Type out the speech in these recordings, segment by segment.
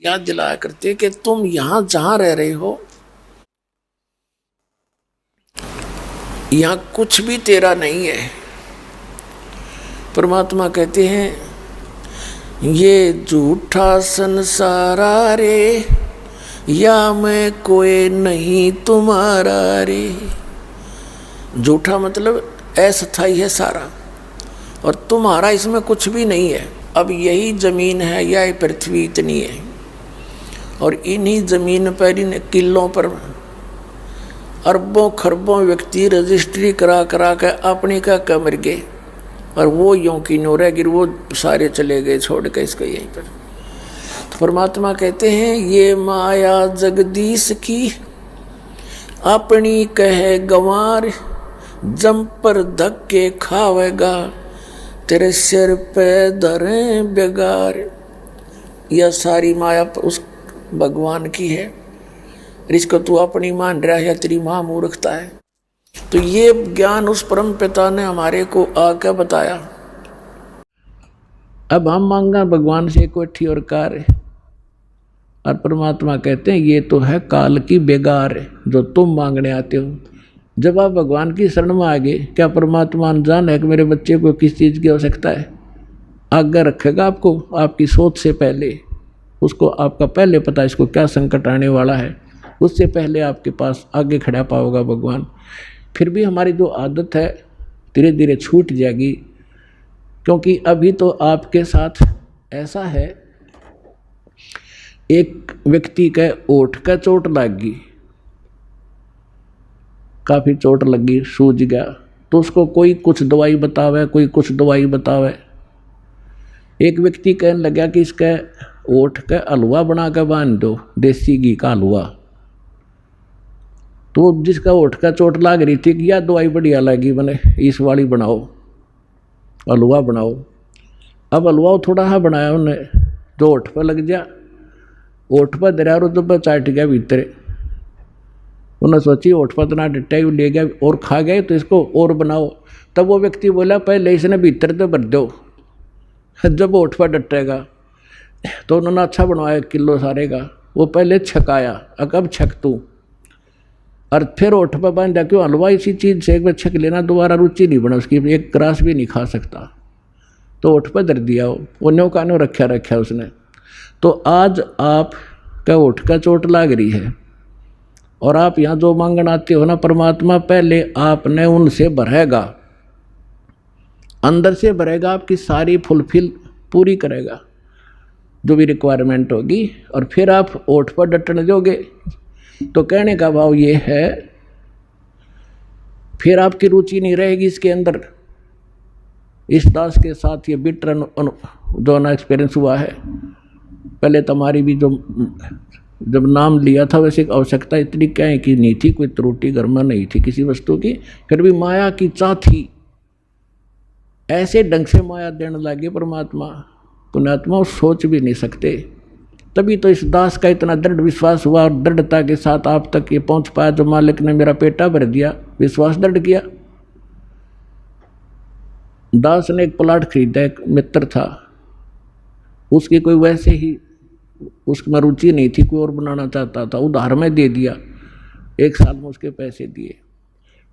याद दिलाया करते कि तुम यहां जहां रह रहे हो यहां कुछ भी तेरा नहीं है। परमात्मा कहते हैं ये झूठा संसारा रे, या मैं कोई नहीं तुम्हारा रे। झूठा मतलब अस्थाई है सारा, और तुम्हारा इसमें कुछ भी नहीं है। अब यही जमीन है, यह पृथ्वी इतनी है, और इन्हीं जमीन पर, इन किलों पर अरबों खरबों व्यक्ति रजिस्ट्री करा करा के अपनी का कमर गए, और वो यूं की नो रह गिर, वो सारे चले गए छोड़ के इसको यहीं पर। तो परमात्मा कहते हैं ये माया जगदीश की अपनी कहे गंवार, जम पर धक्के खावेगा तेरे सिर पे धरे बेगार। यह सारी माया उस भगवान की है, इसको तू अपनी मान रहा है, तेरी मां मूर्खता है। तो ये ज्ञान उस परम पिता ने हमारे को आके बताया। अब हम मांगा भगवान से कोठी और कार, और परमात्मा कहते हैं ये तो है काल की बेगार जो तुम मांगने आते हो। जब आप भगवान की शरण में आ गए, क्या परमात्मा अनजान है कि मेरे बच्चे को किस चीज़ की आवश्यकता है? आज्ञा रखेगा आपको आपकी सोच से पहले, उसको आपका पहले पता इसको क्या संकट आने वाला है, उससे पहले आपके पास आगे खड़ा पाओगा भगवान। फिर भी हमारी जो आदत है धीरे धीरे छूट जाएगी, क्योंकि अभी तो आपके साथ ऐसा है, एक व्यक्ति के ओठ का चोट लग गई, काफ़ी चोट लगी, सूज गया, तो उसको कोई कुछ दवाई बतावे, कोई कुछ दवाई बतावे। एक व्यक्ति कहने लगा कि इसका ओठ का हलवा बना कर बांध दो, देसी घी का हलवा। तो जिसका ओठ का चोट लग रही थी कि यह दवाई बढ़िया लगी, बने इस वाली बनाओ, हलवा बनाओ। अब हलवा थोड़ा सा बनाया उन्हें, जो ओठ पर लग गया, ओठ पर दरिया तो पर चाट गया भीतर। उन्होंने सोची ओठ पर इतना डट्टा ही ले गया और खा गए, तो इसको और बनाओ। तब वो व्यक्ति बोला पहले इसने भीतर तो भर दो, जब ओठ पर डटेगा। तो उन्होंने अच्छा बनवाया, 1 किलो सारे का। वो पहले छकाया, अब छक तू, और फिर ओठ पर बांधा। क्यों? हलवा इसी चीज़ से एक बार छक लेना, दोबारा रुचि नहीं बना उसकी, एक ग्रास भी नहीं खा सकता। तो ओठ पर धर दिया, वो न्यो का न्यो रखा उसने। तो आज आप का ओठ का चोट लग रही है, और आप यहाँ जो मांगन आते हो ना, परमात्मा पहले आपने उनसे भरेगा, अंदर से भरेगा, आपकी सारी फुलफिल पूरी करेगा जो भी रिक्वायरमेंट होगी, और फिर आप ओठ पर डटने दोगे। तो कहने का भाव ये है, फिर आपकी रुचि नहीं रहेगी इसके अंदर। इस दास के साथ ये बिटर जो ना एक्सपीरियंस हुआ है। पहले तुम्हारी भी जो जब नाम लिया था, वैसे आवश्यकता इतनी क्या है कि नहीं थी, कोई त्रुटि घर में नहीं थी किसी वस्तु की, फिर भी माया की चाह थी। ऐसे ढंग से माया देने लगे परमात्मा, पुण्यात्मा सोच भी नहीं सकते। तभी तो इस दास का इतना दृढ़ विश्वास हुआ, और दृढ़ता के साथ आप तक ये पहुंच पाया, जो मालिक ने मेरा पेटा भर दिया, विश्वास दृढ़ किया। दास ने एक प्लाट खरीदा, एक मित्र था, उसकी कोई वैसे ही उसमें रुचि नहीं थी, कोई और बनाना चाहता था, उधार में दे दिया। 1 साल में उसके पैसे दिए,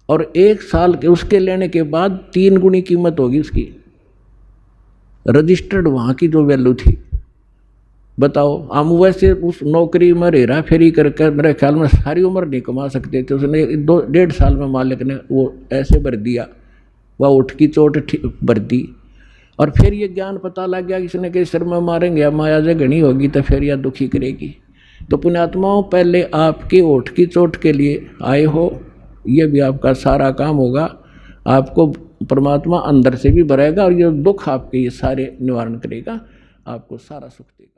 और 1 साल के उसके लेने के बाद 3 गुनी कीमत होगी उसकी, रजिस्टर्ड वहाँ की जो वैल्यू थी। बताओ, हम वैसे उस नौकरी में हेरा फेरी करके मेरे ख्याल में सारी उम्र नहीं कमा सकते थे। उसने 1.5 साल में मालिक ने वो ऐसे भर दिया, वह उठ की चोट भर दी। और फिर ये ज्ञान पता लग गया, किसी के सिर में मारेंगे या माया जगनी होगी तो फिर यह दुखी करेगी। तो पुण्यात्माओं, पहले आपकी ओठ की चोट के लिए आए हो, ये भी आपका सारा काम होगा। आपको परमात्मा अंदर से भी भरेगा, और ये दुख आपके ये सारे निवारण करेगा, आपको सारा सुख देगा।